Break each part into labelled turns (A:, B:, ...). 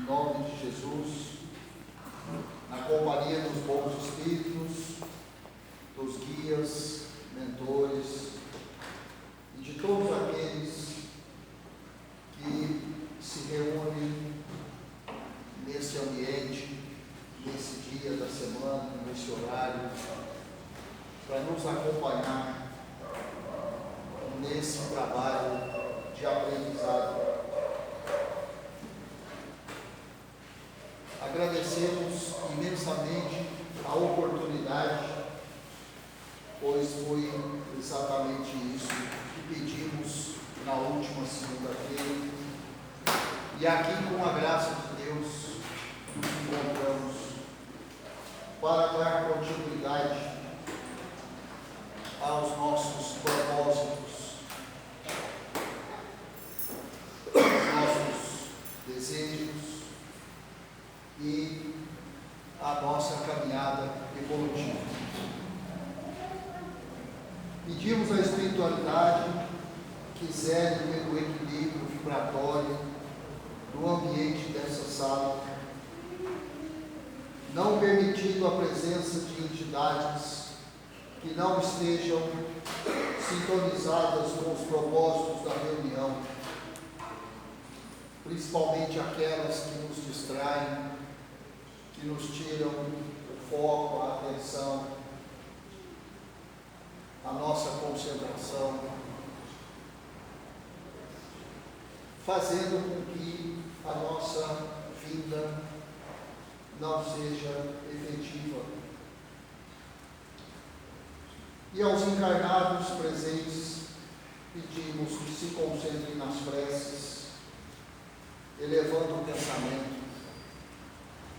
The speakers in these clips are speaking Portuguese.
A: em nome de Jesus, na companhia dos bons espíritos, dos guias, mentores e de todos aqueles que se reúnem nesse ambiente, nesse dia da semana, nesse horário, para nos acompanhar nesse trabalho de aprendizado. Agradecemos imensamente a oportunidade, pois foi exatamente isso que pedimos na última segunda-feira. E aqui, com a graça de Deus, nos encontramos para dar continuidade aos nossos propósitos, aos nossos desejos e a nossa caminhada evolutiva. Pedimos à espiritualidade que zele pelo equilíbrio vibratório do ambiente dessa sala, não permitindo a presença de entidades que não estejam sintonizadas com os propósitos da reunião, principalmente aquelas que nos distraem, que nos tiram o foco, a atenção, a nossa concentração, fazendo com que a nossa vida não seja efetiva. E aos encarnados presentes, pedimos que se concentrem nas preces, elevando o pensamento,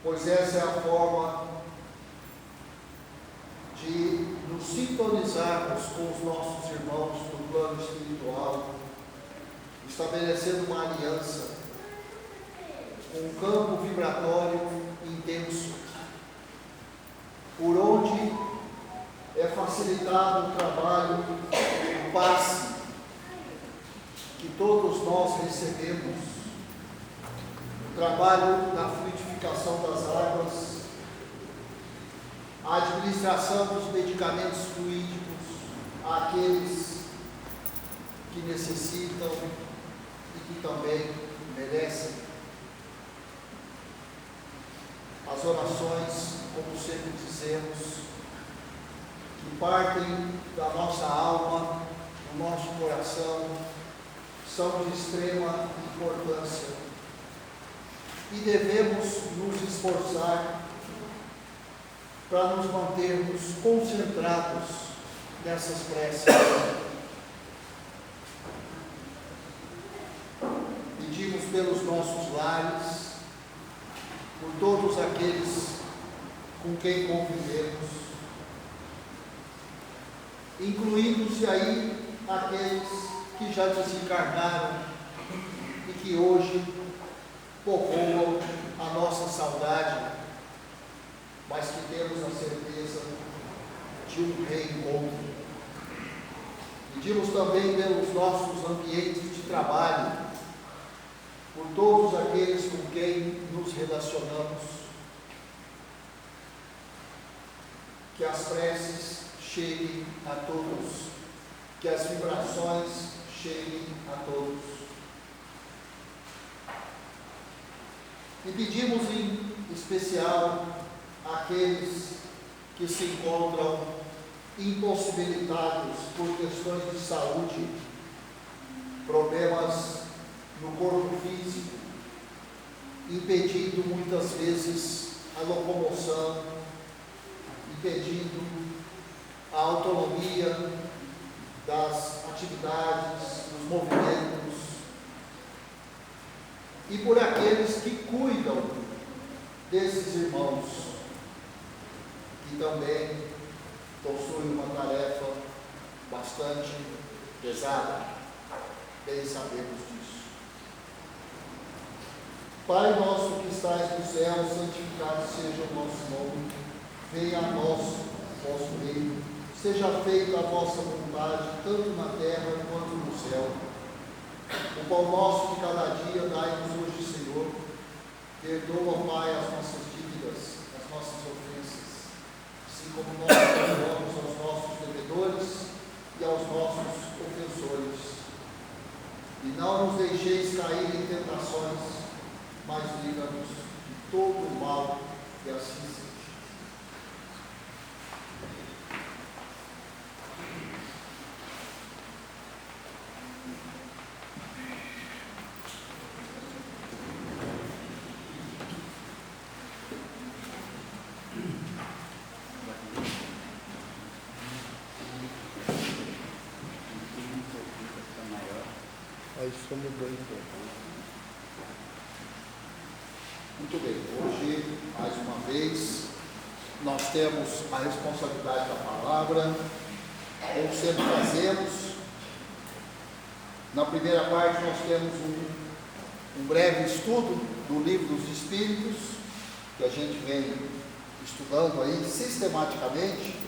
A: pois essa é a forma de nos sintonizarmos com os nossos irmãos do plano espiritual, estabelecendo uma aliança, um campo vibratório intenso, por onde é facilitado o trabalho, o passe que todos nós recebemos, o trabalho da fluidificação das águas, a administração dos medicamentos fluídicos àqueles que necessitam e que também merecem. As orações, como sempre dizemos, que partem da nossa alma, do nosso coração, são de extrema importância e devemos nos esforçar para nos mantermos concentrados nessas preces. Pedimos pelos nossos lares, por todos aqueles com quem convivemos, incluindo-se aí aqueles que já desencarnaram e que hoje povoam a nossa saudade, mas que temos a certeza de um reencontro. Pedimos também pelos nossos ambientes de trabalho, por todos aqueles com quem nos relacionamos, que as preces cheguem a todos, que as vibrações cheguem a todos. E pedimos em especial àqueles que se encontram impossibilitados por questões de saúde, problemas no corpo físico, impedindo muitas vezes a locomoção, impedindo a autonomia das atividades, dos movimentos, e por aqueles que cuidam desses irmãos, que também possuem uma tarefa bastante pesada, bem sabemos disso. Pai nosso que estais no céu, santificado seja o nosso nome, venha a nós o vosso reino, seja feita a vossa vontade, tanto na terra quanto no céu. O pão nosso de cada dia dai-nos hoje, Senhor, Muito bem, hoje, mais uma vez, nós temos a responsabilidade da palavra, como sempre fazemos. Na primeira parte nós temos um breve estudo do Livro dos Espíritos, que a gente vem estudando aí sistematicamente.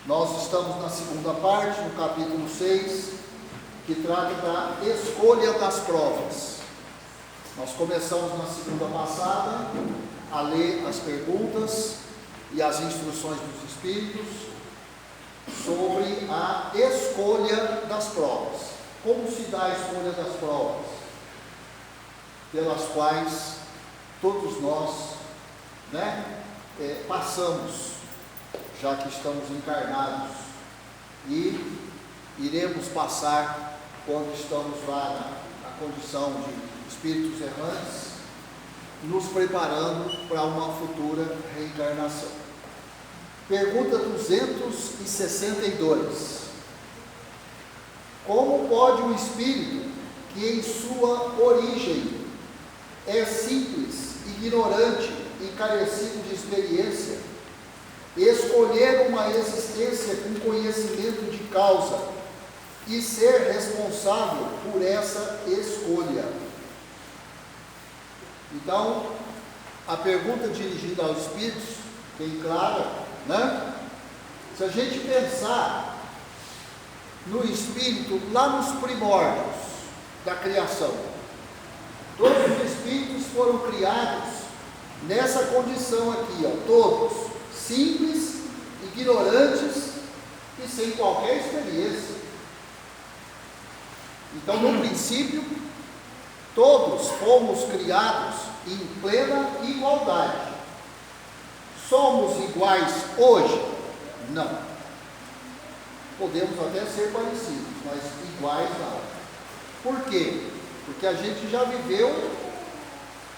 A: Nós estamos na segunda parte, no capítulo 6, que trata da escolha das provas. Nós começamos na segunda passada a ler as perguntas e as instruções dos Espíritos sobre a escolha das provas. Como se dá a escolha das provas? Pelas quais todos nós, passamos, já que estamos encarnados, e iremos passar quando estamos lá na condição de espíritos errantes, nos preparando para uma futura reencarnação. Pergunta 262. Como pode um espírito que em sua origem é simples, ignorante e carecido de experiência, escolher uma existência com conhecimento de causa e ser responsável por essa escolha? Então, a pergunta dirigida aos espíritos, bem clara, Se a gente pensar no espírito lá nos primórdios da criação, todos os espíritos foram criados nessa condição aqui, todos simples, ignorantes e sem qualquer experiência. Então, no princípio, todos fomos criados em plena igualdade. Somos iguais hoje? Não. Podemos até ser parecidos, mas iguais não. Por quê? Porque a gente já viveu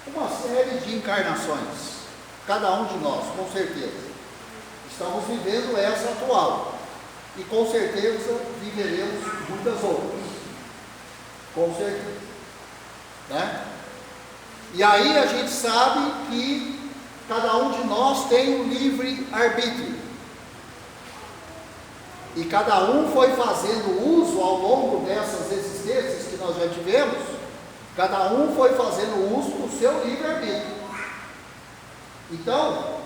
A: uma série de encarnações, cada um de nós, com certeza. Estamos vivendo essa atual, e com certeza viveremos muitas outras, com certeza, E aí a gente sabe que cada um de nós tem um livre arbítrio, e cada um foi fazendo uso ao longo dessas existências que nós já tivemos, cada um foi fazendo uso do seu livre-arbítrio. Então,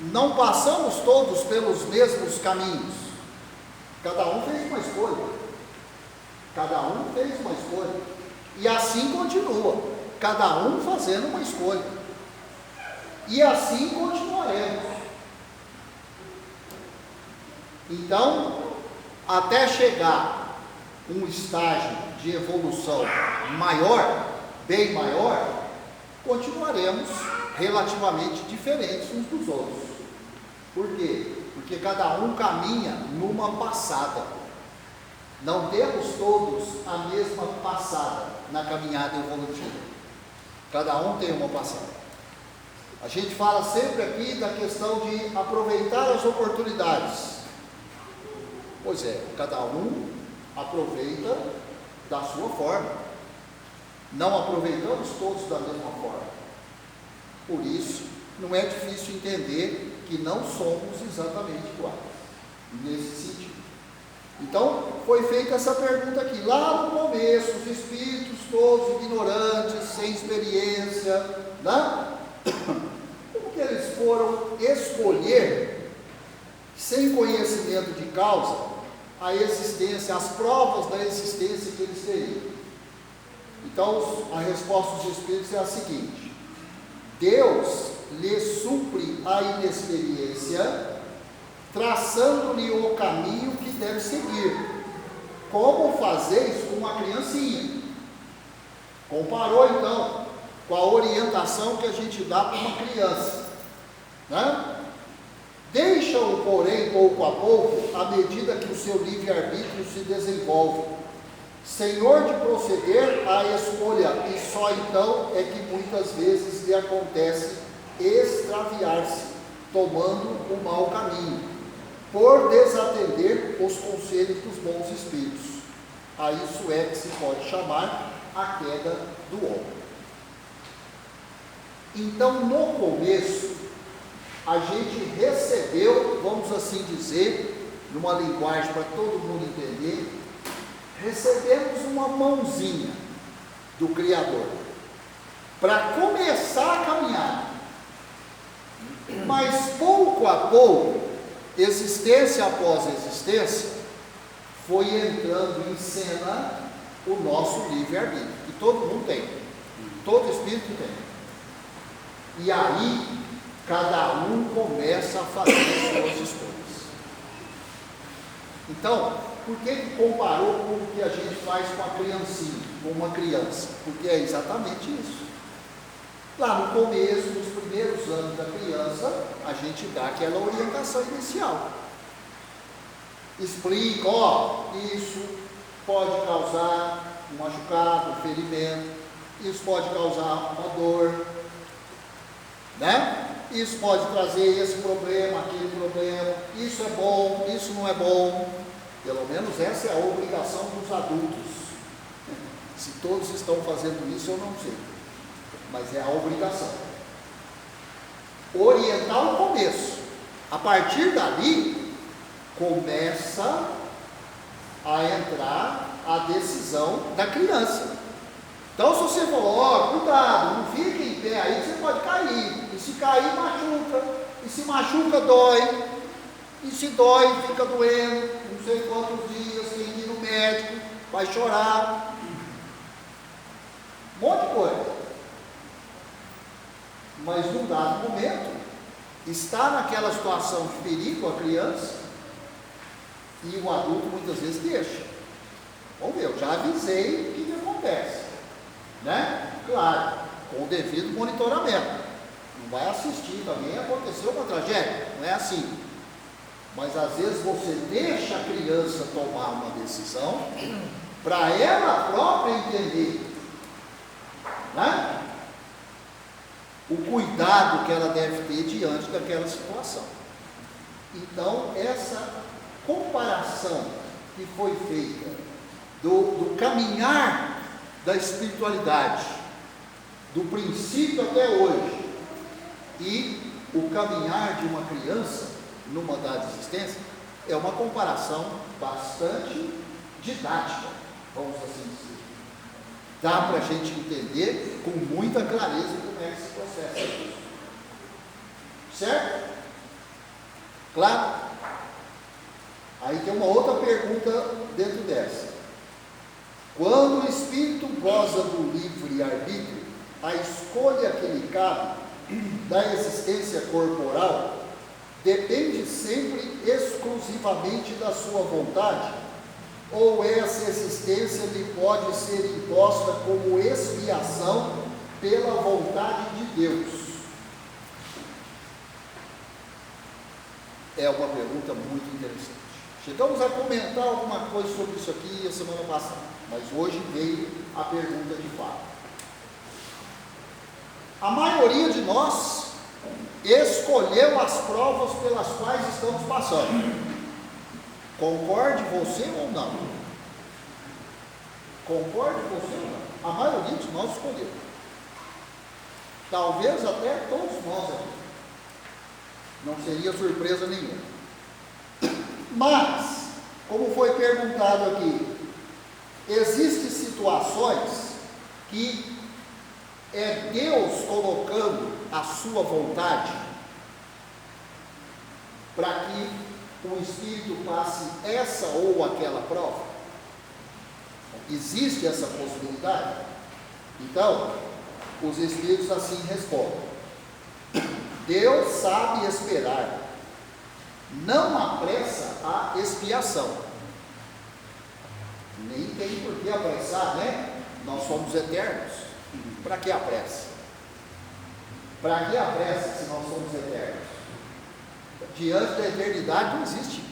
A: não passamos todos pelos mesmos caminhos, cada um fez uma escolha, e assim continua, cada um fazendo uma escolha, e assim continuaremos. Então, até chegar um estágio de evolução maior, bem maior, continuaremos relativamente diferentes uns dos outros. Por quê? Porque cada um caminha numa passada. Não temos todos a mesma passada na caminhada evolutiva. Cada um tem uma passada. A gente fala sempre aqui da questão de aproveitar as oportunidades. Pois é, cada um aproveita da sua forma. Não aproveitamos todos da mesma forma. Por isso, não é difícil entender que não somos exatamente iguais, nesse sentido. Então, foi feita essa pergunta aqui. Lá no começo, os espíritos todos ignorantes, sem experiência, Como que eles foram escolher, sem conhecimento de causa, a existência, as provas da existência que eles teriam? Então, a resposta dos espíritos é a seguinte: Deus lhe supre a inexperiência, traçando-lhe o caminho que deve seguir, como fazeis com uma criancinha. Comparou então com a orientação que a gente dá para uma criança, Deixa-o, porém, pouco a pouco, à medida que o seu livre-arbítrio se desenvolve, senhor de proceder à escolha, e só então é que muitas vezes lhe acontece extraviar-se, tomando o mau caminho, por desatender os conselhos dos bons espíritos. A isso é que se pode chamar a queda do homem. Então, no começo, a gente recebeu, vamos assim dizer, numa linguagem para todo mundo entender, recebemos uma mãozinha do Criador para começar a caminhar. Mas pouco a pouco, existência após existência, foi entrando em cena o nosso livre-arbítrio, que todo mundo tem, todo espírito tem. E aí, cada um começa a fazer suas escolhas. Então, por que comparou com o que a gente faz com a criancinha, com uma criança? Porque é exatamente isso. Lá no começo, nos primeiros anos da criança, a gente dá aquela orientação inicial. Explica, isso pode causar um machucado, um ferimento, isso pode causar uma dor, né? Isso pode trazer esse problema, aquele problema, isso é bom, isso não é bom. Pelo menos essa é a obrigação dos adultos. Se todos estão fazendo isso, eu não sei, mas é a obrigação. Orientar o começo. A partir dali, começa a entrar a decisão da criança. Então, se você falou, cuidado, não fique em pé aí, você pode cair. E se cair, machuca. E se machuca, dói. E se dói, fica doendo, não sei quantos dias, tem que ir no médico, vai chorar. Um monte de coisa. Mas num dado momento, está naquela situação de perigo a criança, e o adulto muitas vezes deixa. Vamos ver, eu já avisei o que acontece, né? Claro, com o devido monitoramento. Não vai assistir também, aconteceu uma tragédia, não é assim. Mas às vezes você deixa a criança tomar uma decisão para ela própria entender, né? O cuidado que ela deve ter diante daquela situação. Então, essa comparação que foi feita do caminhar da espiritualidade, do princípio até hoje, e o caminhar de uma criança numa dada existência, é uma comparação bastante didática, vamos assim dizer. Dá para a gente entender com muita clareza como é esse processo. Certo? Claro? Aí tem uma outra pergunta dentro dessa. Quando o espírito goza do livre-arbítrio, a escolha que lhe cabe da existência corporal depende sempre exclusivamente da sua vontade? Ou essa existência lhe pode ser imposta como expiação pela vontade de Deus? É uma pergunta muito interessante. Chegamos a comentar alguma coisa sobre isso aqui a semana passada, mas hoje veio a pergunta de fato. A maioria de nós escolheu as provas pelas quais estamos passando. Concorde você ou não? Concorde você ou não? A maioria de nós escolheu. Talvez até todos nós aqui. Não seria surpresa nenhuma. Mas, como foi perguntado aqui, existem situações que é Deus colocando a sua vontade para que o espírito passe essa ou aquela prova? Existe essa possibilidade? Então, os espíritos assim respondem: Deus sabe esperar, não apressa a expiação. Nem tem por que apressar, né? Nós somos eternos. Para que apressa? Para que apressa se nós somos eternos? Diante da eternidade não existe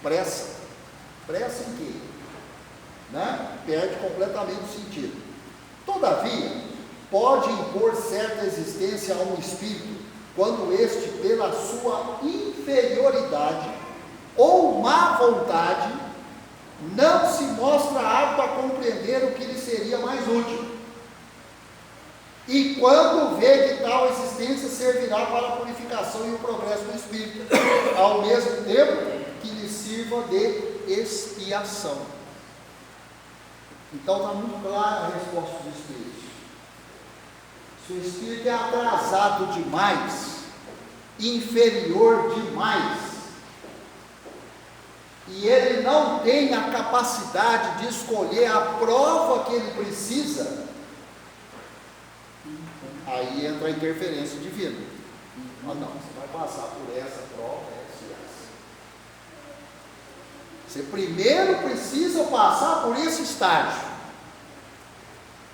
A: pressa. Pressa em quê? Né? Perde completamente o sentido. Todavia, pode impor certa existência a um espírito quando este, pela sua inferioridade ou má vontade, não se mostra apto a compreender o que lhe seria mais útil. E quando vê que tal existência servirá para a purificação e o progresso do espírito, ao mesmo tempo que lhe sirva de expiação. Então está muito clara a resposta do espírito. Se o espírito é atrasado demais, inferior demais, e ele não tem a capacidade de escolher a prova que ele precisa, aí entra a interferência divina. Não, você vai passar por essa prova, essa e essa. Você primeiro precisa passar por esse estágio.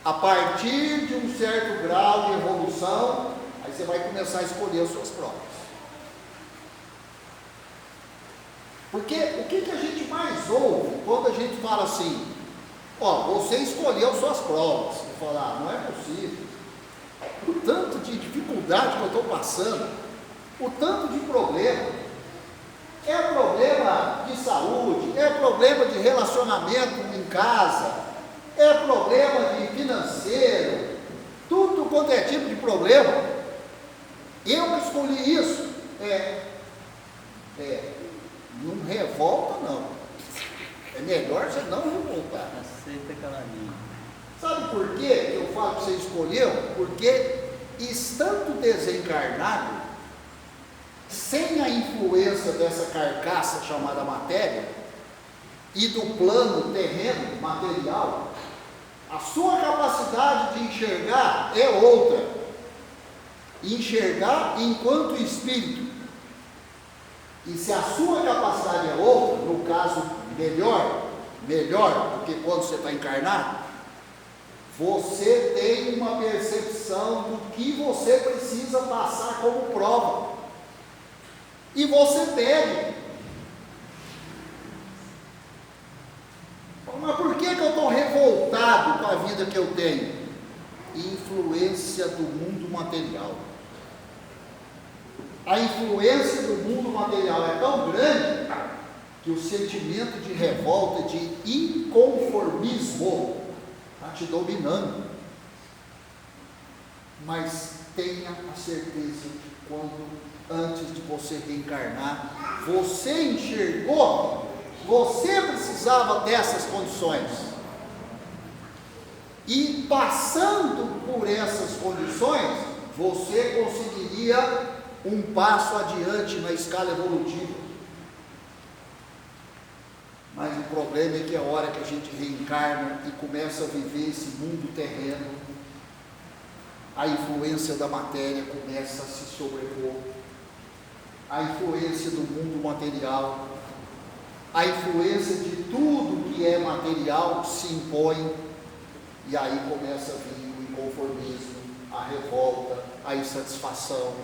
A: A partir de um certo grau de evolução, aí você vai começar a escolher as suas provas. Porque o que a gente mais ouve quando a gente fala assim, você escolheu suas provas, você fala, não é possível. O tanto de dificuldade que eu estou passando, o tanto de problema, é problema de saúde, é problema de relacionamento em casa, é problema de financeiro, tudo quanto é tipo de problema. Eu escolhi isso. Não revolta não. É melhor você não revoltar.
B: Aceita aquela linha.
A: Sabe por quê que eu falo que você escolheu? Porque estando desencarnado, sem a influência dessa carcaça chamada matéria e do plano terreno, material, a sua capacidade de enxergar é outra. Enxergar enquanto espírito. E se a sua capacidade é outra, no caso melhor do que quando você está encarnado, você tem uma percepção do que você precisa passar como prova. E você pede. Mas por que eu estou revoltado com a vida que eu tenho? Influência do mundo material. A influência do mundo material é tão grande que o sentimento de revolta, de inconformismo, está te dominando. Mas tenha a certeza que quando, antes de você reencarnar, você enxergou, você precisava dessas condições. E passando por essas condições, você conseguiria um passo adiante na escala evolutiva. Mas o problema é que a hora que a gente reencarna e começa a viver esse mundo terreno, a influência da matéria começa a se sobrepor, a influência do mundo material, a influência de tudo que é material se impõe, e aí começa a vir o inconformismo, a revolta, a insatisfação,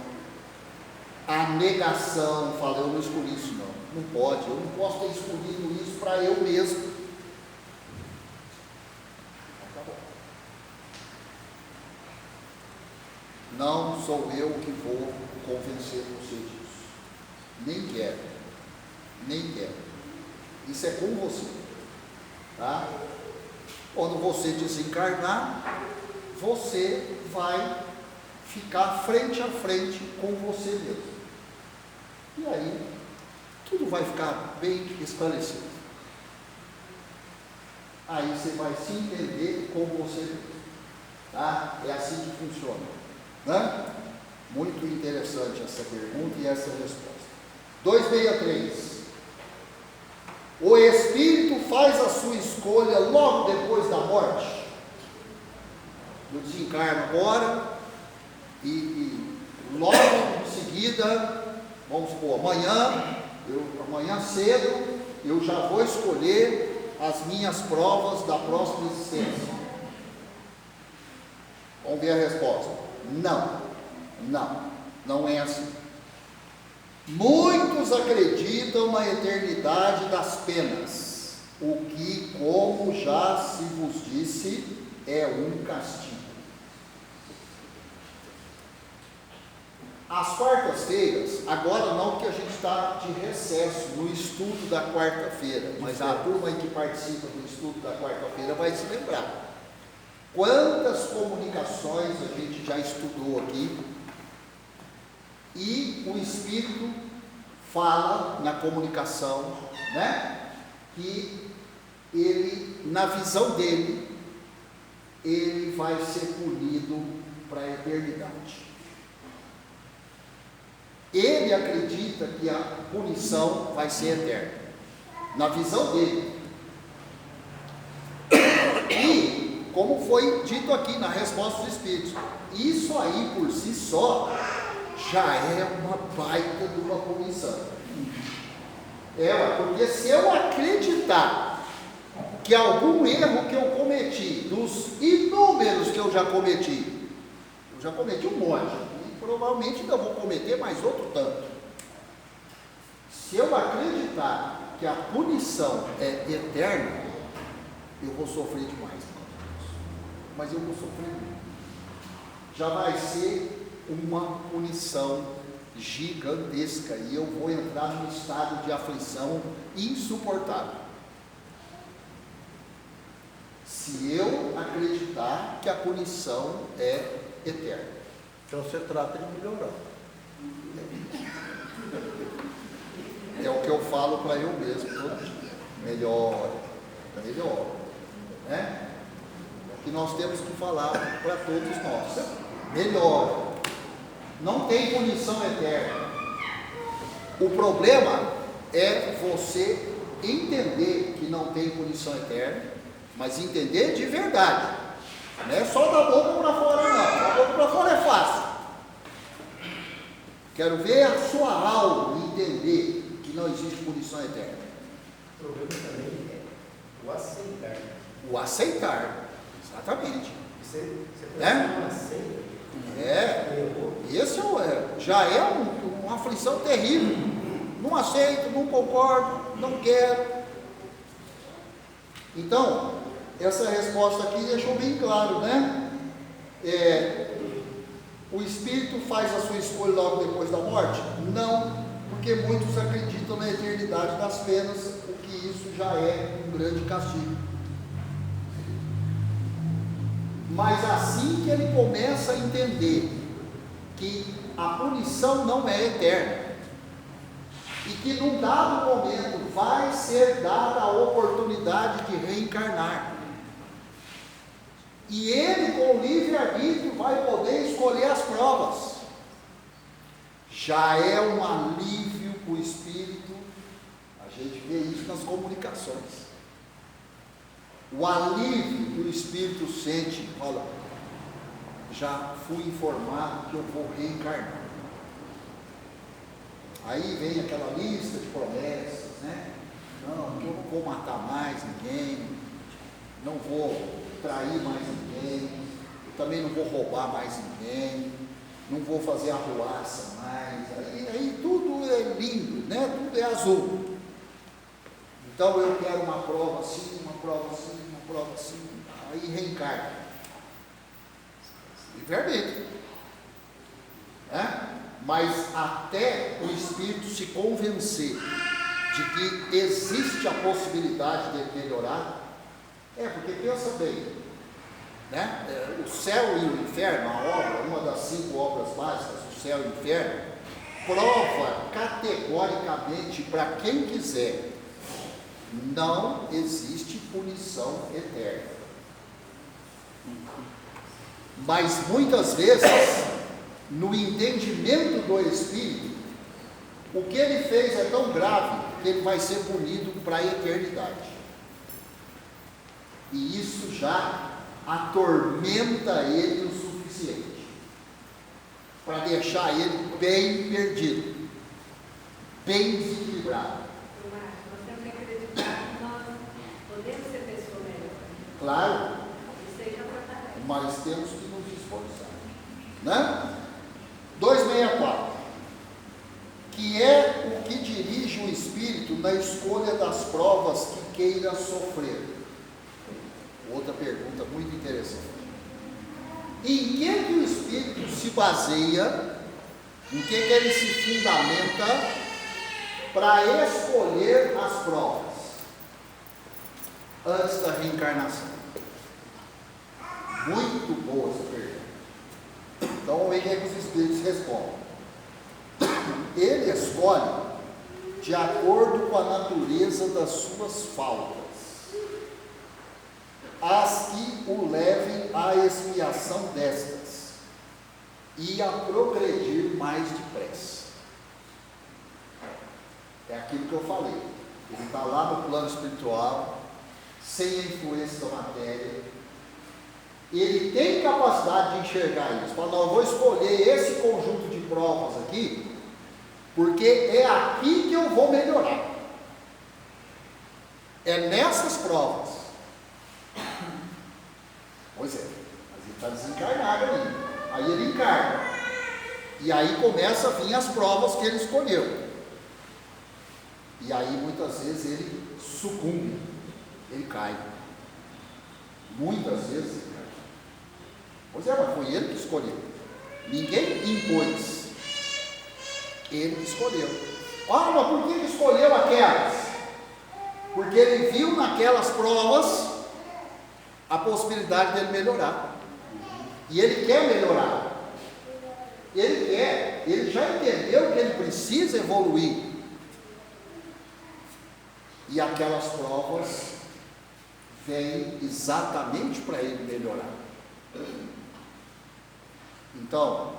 A: a negação. Fala, eu não escolhi isso não pode, eu não posso ter escolhido isso para eu mesmo. Tá bom. Não sou eu que vou convencer você disso, nem quero, isso é com você, tá? Quando você desencarnar, você vai ficar frente a frente com você mesmo, e aí tudo vai ficar bem esclarecido. Aí você vai se entender com você mesmo, tá? É assim que funciona, né? Muito interessante essa pergunta e essa resposta. 263. O espírito faz a sua escolha logo depois da morte? Eu desencarno agora e logo em seguida, vamos supor, amanhã cedo, eu já vou escolher as minhas provas da próxima existência. Vamos ver a resposta. Não é assim. Muitos acreditam na eternidade das penas, o que, como já se vos disse, é um castigo. As quartas-feiras, agora não, porque a gente está de recesso no estudo da quarta-feira, mas a turma aí que participa do estudo da quarta-feira vai se lembrar. Quantas comunicações a gente já estudou aqui, e o Espírito fala na comunicação, né, que ele, na visão dele, ele vai ser punido para a eternidade. Ele acredita que a punição vai ser eterna, na visão dele. E, como foi dito aqui na resposta dos Espíritos, isso aí por si só já é uma baita de uma punição. Porque se eu acreditar que algum erro que eu cometi, dos inúmeros que eu já cometi um monte, provavelmente ainda vou cometer mais outro tanto. Se eu acreditar que a punição é eterna, eu vou sofrer demais, mas eu vou sofrer muito. Já vai ser uma punição gigantesca e eu vou entrar num estado de aflição insuportável. Se eu acreditar que a punição é eterna.
B: Então você trata de melhorar.
A: É o que eu falo para eu mesmo todo dia. Melhora, né? O que nós temos que falar para todos nós. Melhora. Não tem punição eterna. O problema é você entender que não tem punição eterna, mas entender de verdade. Não é só da boca para fora, não. Da boca para fora é fácil. Quero ver a sua alma entender que não existe punição eterna.
C: O problema também é o aceitar.
A: O aceitar, exatamente.
C: Você
A: não
C: aceita.
A: Esse já é uma aflição terrível. Não aceito, não concordo, não quero. Então, essa resposta aqui deixou bem claro, né? O Espírito faz a sua escolha logo depois da morte? Não, porque muitos acreditam na eternidade das penas, o que isso já é um grande castigo. Mas assim que ele começa a entender que a punição não é eterna, e que num dado momento vai ser dada a oportunidade de reencarnar, e ele com livre-arbítrio vai poder escolher as provas, já é um alívio para o espírito. A gente vê isso nas comunicações, o alívio que o espírito sente. Olha, já fui informado que eu vou reencarnar. Aí vem aquela lista de promessas, né? Não, eu não vou matar mais ninguém, não vou trair mais ninguém, eu também não vou roubar mais ninguém, não vou fazer arruaça mais. Aí tudo é lindo, né? Tudo é azul. Então eu quero uma prova assim, uma prova assim, uma prova assim. Aí reencarna. Livre-arbítrio, né? Mas até o espírito se convencer de que existe a possibilidade de melhorar, porque pensa bem, né? O céu e o inferno, a obra, uma das 5 obras básicas, o céu e o inferno, prova categoricamente para quem quiser: não existe punição eterna. Mas muitas vezes, no entendimento do espírito, o que ele fez é tão grave que ele vai ser punido para a eternidade. E isso já atormenta ele o suficiente para deixar ele bem perdido, bem desequilibrado.
D: Nós temos que acreditar que nós podemos ser pessoa melhor.
A: Claro,
D: Seja
A: mas temos que nos esforçar, né? 264, que é o que dirige o espírito na escolha das provas que queira sofrer. Outra pergunta muito interessante. Em que o espírito se baseia Em que ele se fundamenta para escolher as provas antes da reencarnação? Muito boa essa pergunta. Então vamos ver o que é que os espíritos respondem. Ele escolhe de acordo com a natureza das suas faltas, as que o levem à expiação destas e a progredir mais depressa. É aquilo que eu falei. Ele está lá no plano espiritual, sem a influência da matéria. Ele tem capacidade de enxergar isso. Fala, não, eu vou escolher esse conjunto de provas aqui, porque é aqui que eu vou melhorar. É nessas provas. Pois é, mas ele está desencarnado ali. Aí ele encarna. E aí começa a vir as provas que ele escolheu. E aí muitas vezes ele sucumbe, ele cai. Muitas vezes ele cai. Pois é, mas foi ele que escolheu. Ninguém impôs. Ele que escolheu. Ah, mas por que ele escolheu aquelas? Porque ele viu naquelas provas a possibilidade dele melhorar. E ele quer melhorar. Ele já entendeu que ele precisa evoluir. E aquelas provas vêm exatamente para ele melhorar. Então,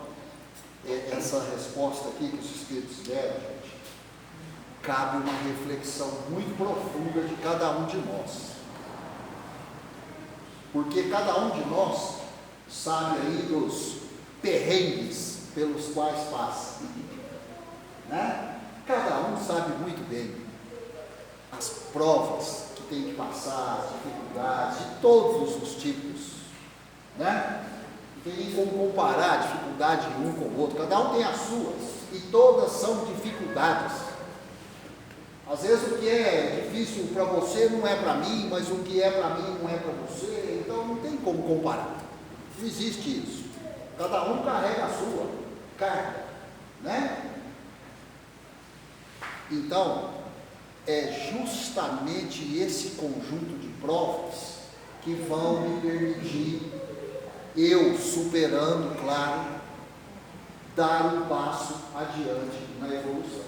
A: essa resposta aqui que os Espíritos deram, gente, cabe uma reflexão muito profunda de cada um de nós. Porque cada um de nós sabe aí dos perrengues pelos quais passa. Né? Cada um sabe muito bem as provas que tem que passar, as dificuldades de todos os tipos. Né? Não tem como comparar a dificuldade de um com o outro, cada um tem as suas, e todas são dificuldades. Às vezes o que é difícil para você não é para mim, mas o que é para mim não é para você, então não tem como comparar, não existe isso, cada um carrega a sua carga, né? Então, é justamente esse conjunto de provas que vão me permitir, eu superando, claro, dar um passo adiante na evolução.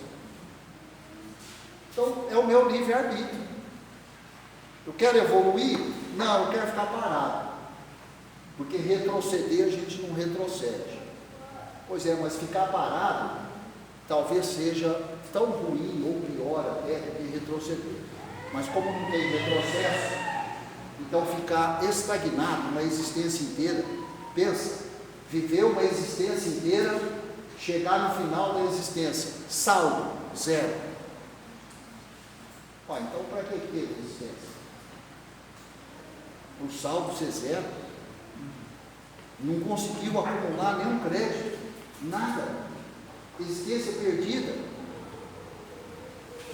A: Então, é o meu livre-arbítrio. Eu quero evoluir? Não, eu quero ficar parado. Porque retroceder a gente não retrocede. Pois é, mas ficar parado talvez seja tão ruim ou pior até do que retroceder. Mas como não tem retrocesso, então ficar estagnado na existência inteira, pensa, viver uma existência inteira, chegar no final da existência, saldo, zero. Então para que ter existência? O saldo ser zero, não conseguiu acumular nenhum crédito, nada, existência perdida.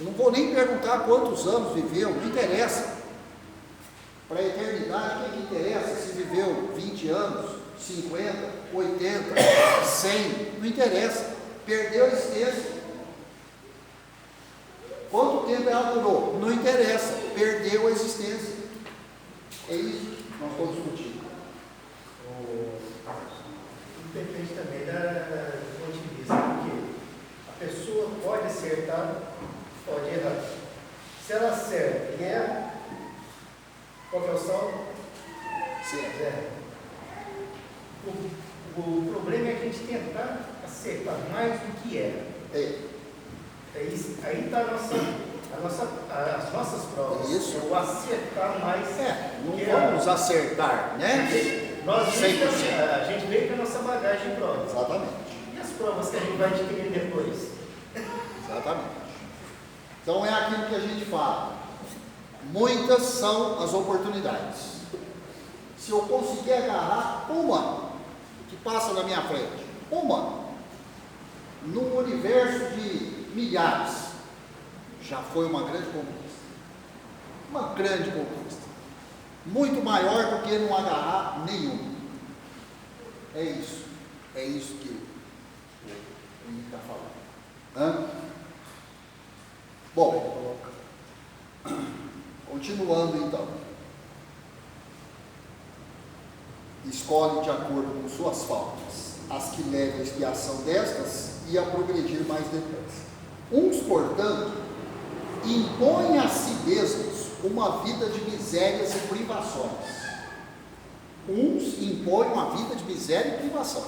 A: Não vou nem perguntar quantos anos viveu, não interessa. Para a eternidade, o que interessa se viveu 20 anos, 50, 80, 100, não interessa, perdeu a existência. Quanto tempo ela durou? Não interessa, perdeu a existência. É isso que nós estamos discutindo.
C: Depende também do ponto de vista, porque a pessoa pode acertar, pode errar. Se ela acerta e erra, qual que é o saldo? Zero. O problema é a gente tentar acertar mais do que erra. Aí está as nossas provas.
A: Isso.
C: O acertar mais.
A: Não vamos acertar, né?
C: A gente veio com a nossa bagagem de provas.
A: Exatamente.
C: E as provas que a gente vai adquirir depois?
A: Exatamente. Então é aquilo que a gente fala. Muitas são as oportunidades. Se eu conseguir agarrar uma que passa na minha frente, uma, num universo de milhares, já foi uma grande conquista. Uma grande conquista. Muito maior do que não agarrar nenhum. É isso que que está falando. Bom, continuando então. Escolhe de acordo com suas faltas as que levem à expiação destas e a progredir mais depressa. Uns, portanto, impõem a si mesmos uma vida de misérias e privações. Uns impõem uma vida de miséria e privação,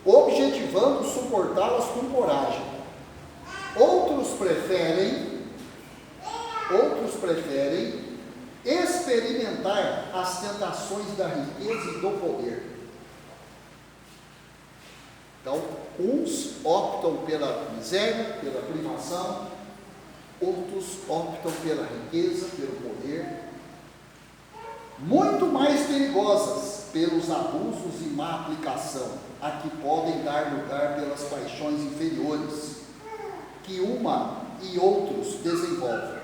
A: objetivando suportá-las com coragem. Outros preferem experimentar as tentações da riqueza e do poder. Então, uns optam pela miséria, pela privação, outros optam pela riqueza, pelo poder, muito mais perigosas pelos abusos e má aplicação, a que podem dar lugar pelas paixões inferiores, que uma e outros desenvolvem.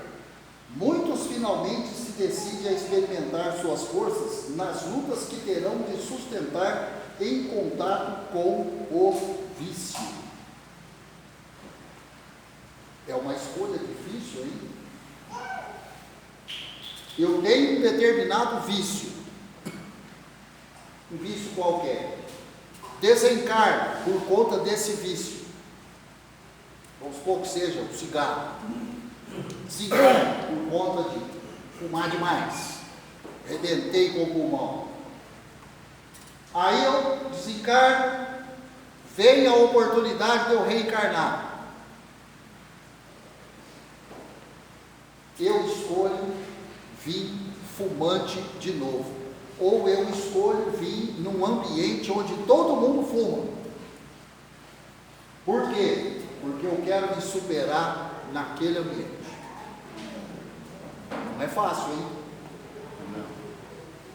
A: Muitos finalmente se decidem a experimentar suas forças nas lutas que terão de sustentar em contato com o vício. É uma escolha difícil, hein? Eu tenho um determinado vício, um vício qualquer, desencarno por conta desse vício. Vamos supor que seja o cigarro. Desencarno por conta de fumar demais, rebentei com o pulmão. Aí eu desencarno, vem a oportunidade de eu reencarnar. Eu escolho vir fumante de novo, ou eu escolho vir num ambiente onde todo mundo fuma. Por quê? Porque eu quero me superar naquele ambiente. Não é fácil, hein?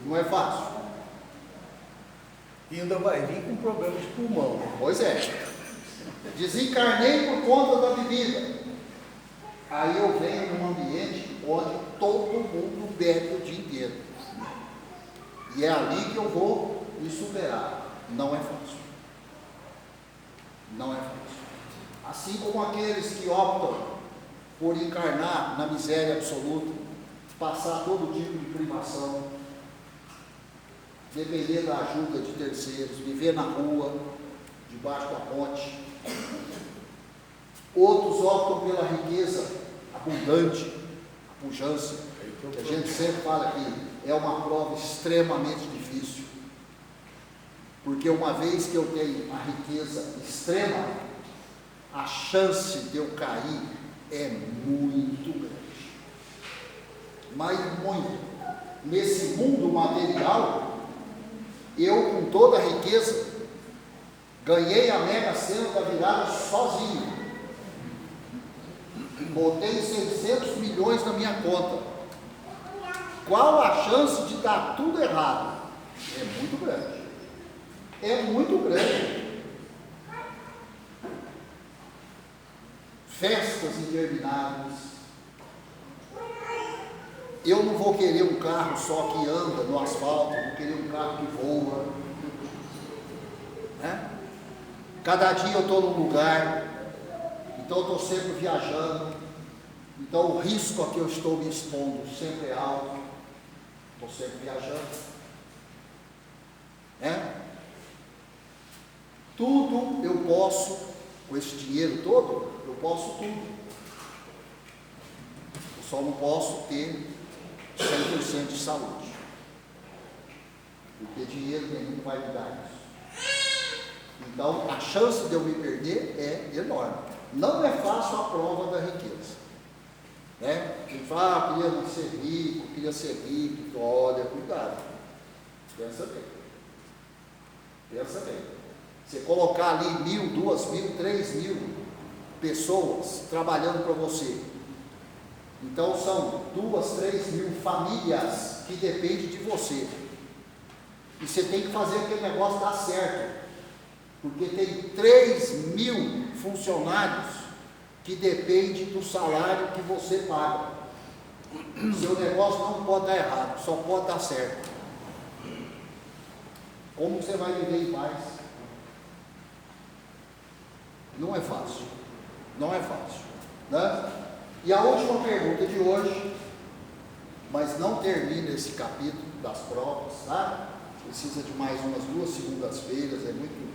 A: Não é fácil.
B: E ainda vai vir com problema de pulmão.
A: Pois é. Desencarnei por conta da bebida. Aí eu venho num ambiente onde todo mundo bebe o dia inteiro. E é ali que eu vou me superar. Não é fácil. Não é fácil. Assim como aqueles que optam por encarnar na miséria absoluta, passar todo tipo de privação, depender da ajuda de terceiros, viver na rua, debaixo da ponte. Outros optam pela riqueza abundante, a pujança, que a gente sempre fala que é uma prova extremamente difícil, porque uma vez que eu tenho a riqueza extrema, a chance de eu cair é muito grande. Mas muito. Nesse mundo material, eu com toda a riqueza, ganhei a Mega Sena da virada sozinho. Botei 600 milhões na minha conta. Qual a chance de dar tudo errado? É muito grande. É muito grande. Festas intermináveis. Eu não vou querer um carro só que anda no asfalto, vou querer um carro que voa. Né? Cada dia eu estou num lugar, então eu estou sempre viajando, então o risco a que eu estou me expondo sempre é alto, estou sempre viajando. Né? Tudo eu posso, com esse dinheiro todo, eu posso tudo. Eu só não posso ter 100% de saúde, porque dinheiro nenhum vai me dar isso. Então a chance de eu me perder é enorme. Não é fácil a prova da riqueza, né? Quem fala, queria ser rico, olha, cuidado, pensa bem, você colocar ali 1.000, 2.000, 3.000 pessoas trabalhando para você. Então são 2.000, 3.000 famílias que dependem de você. E você tem que fazer aquele negócio dar certo. Porque tem 3.000 funcionários que dependem do salário que você paga. Seu negócio não pode dar errado, só pode dar certo. Como você vai viver em paz? Não é fácil. Não é fácil. Né? E a última pergunta de hoje, mas não termina esse capítulo das provas, tá? Precisa de mais umas 2 segundas-feiras, é muito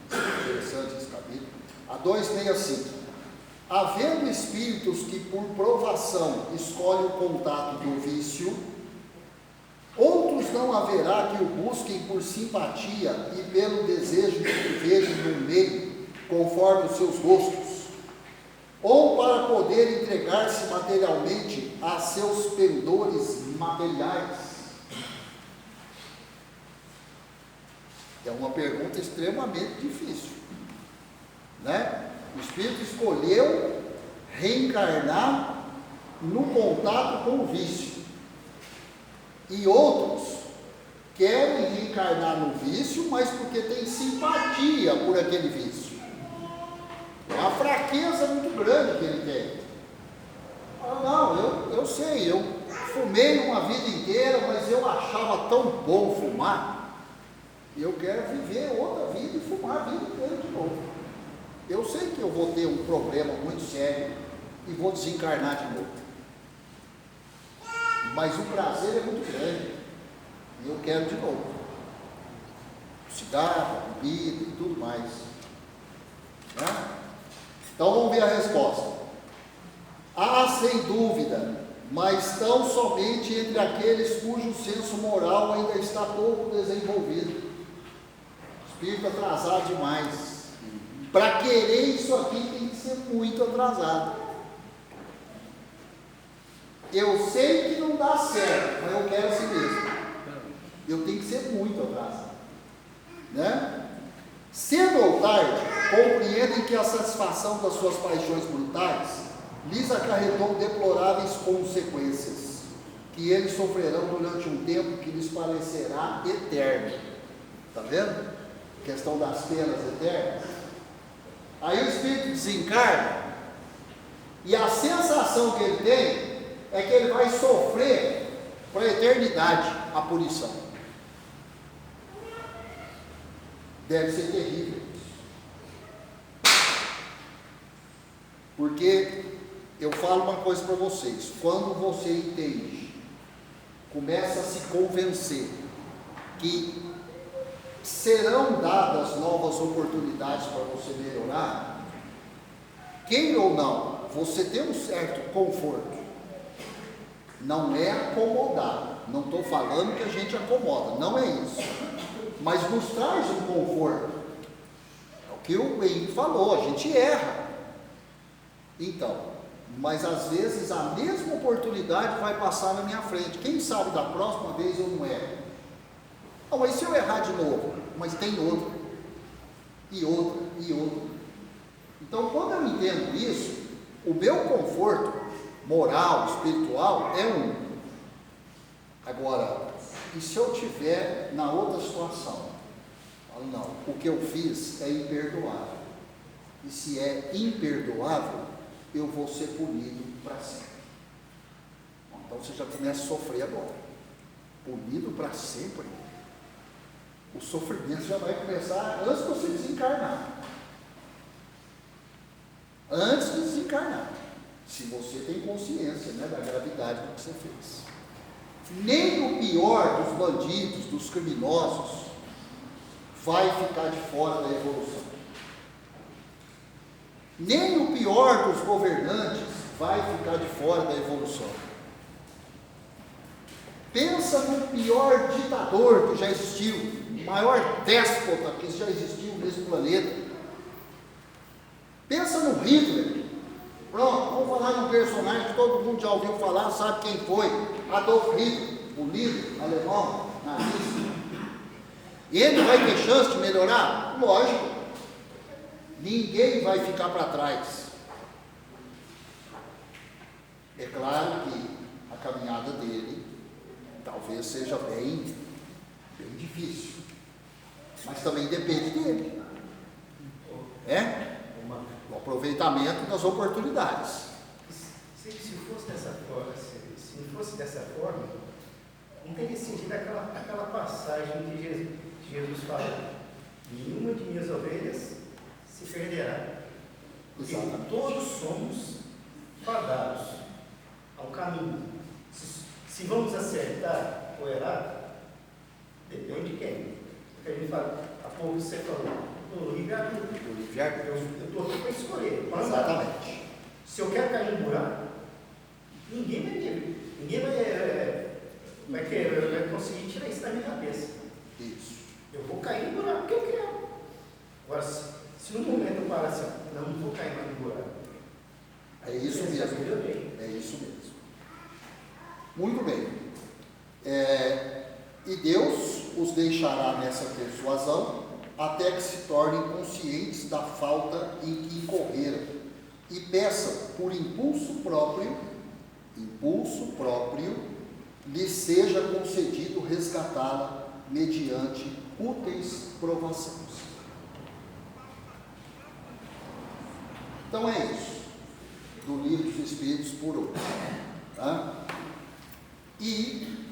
A: interessante esse capítulo. A 265. Havendo espíritos que por provação escolhem o contato do vício, outros não haverá que o busquem por simpatia e pelo desejo de viverem no meio, conforme os seus gostos, ou para poder entregar-se materialmente a seus pendores materiais? É uma pergunta extremamente difícil, né? O espírito escolheu reencarnar no contato com o vício, e outros querem reencarnar no vício, mas porque tem simpatia por aquele vício. É uma fraqueza muito grande que ele tem. Não, eu sei, eu fumei uma vida inteira, mas eu achava tão bom fumar, eu quero viver outra vida e fumar a vida inteira de novo. Eu sei que eu vou ter um problema muito sério e vou desencarnar de novo, mas o prazer é muito grande e eu quero de novo. Cigarro, bebida e tudo mais, né? Então vamos ver a resposta. Há sem dúvida, mas tão somente entre aqueles cujo senso moral ainda está pouco desenvolvido. Espírito atrasado demais. Para querer isso aqui tem que ser muito atrasado. Eu sei que não dá certo, mas eu quero assim mesmo. Eu tenho que ser muito atrasado, né? Cedo ou tarde, compreendem que a satisfação das suas paixões brutais lhes acarretou deploráveis consequências, que eles sofrerão durante um tempo que lhes parecerá eterno. Está vendo? A questão das penas eternas. Aí o espírito desencarna, e a sensação que ele tem é que ele vai sofrer para a eternidade a punição. Deve ser terrível isso. Porque eu falo uma coisa para vocês: quando você entende, começa a se convencer que serão dadas novas oportunidades para você melhorar, queira ou não, você tem um certo conforto. Não é acomodar, não estou falando que a gente acomoda, não é isso, mas nos traz um conforto. É o que o Henrique falou, a gente erra. Então, mas às vezes a mesma oportunidade vai passar na minha frente. Quem sabe da próxima vez eu não erro. Ah, mas se eu errar de novo? Mas tem outra, e outra, e outra. Então, quando eu entendo isso, o meu conforto moral, espiritual é um. Agora, e se eu estiver na outra situação? Não, o que eu fiz é imperdoável. E se é imperdoável, eu vou ser punido para sempre. Então você já começa a sofrer agora. Punido para sempre. O sofrimento já vai começar antes de você desencarnar. Antes de desencarnar. Se você tem consciência, né, da gravidade do que você fez. Nem o pior dos bandidos, dos criminosos, vai ficar de fora da evolução. Nem o pior dos governantes vai ficar de fora da evolução. Pensa no pior ditador que já existiu, o maior déspota que já existiu nesse planeta. Pensa no Hitler. Pronto, vamos falar de um personagem que todo mundo já ouviu falar, sabe quem foi? Adolf Hitler, o líder alemão, nazista. Ele vai ter chance de melhorar? Lógico. Ninguém vai ficar para trás. É claro que a caminhada dele talvez seja bem difícil, mas também depende dele. O aproveitamento das oportunidades.
C: Se fosse dessa forma, se não fosse dessa forma, não teria sentido aquela passagem que Jesus fala: nenhuma de minhas ovelhas se perderá. todos somos fadados ao caminho. Se vamos acertar ou errar, depende de quem. Porque a gente fala, há pouco você falou, do livre-arbítrio. Eu estou aqui para escolher. Para andar.
A: Exatamente.
C: Se eu quero cair no buraco, ninguém vai conseguir tirar isso da minha cabeça.
A: Isso.
C: Eu vou cair no buraco que eu quero. Agora, se no momento eu parar assim, não vou cair mais no buraco.
A: É isso mesmo. É isso mesmo. Muito bem. E Deus os deixará nessa persuasão até que se tornem conscientes da falta em que incorreram e peçam por impulso próprio, lhes seja concedido resgatá-la mediante úteis provações. Então é isso, do Livro dos Espíritos por hoje. Tá? E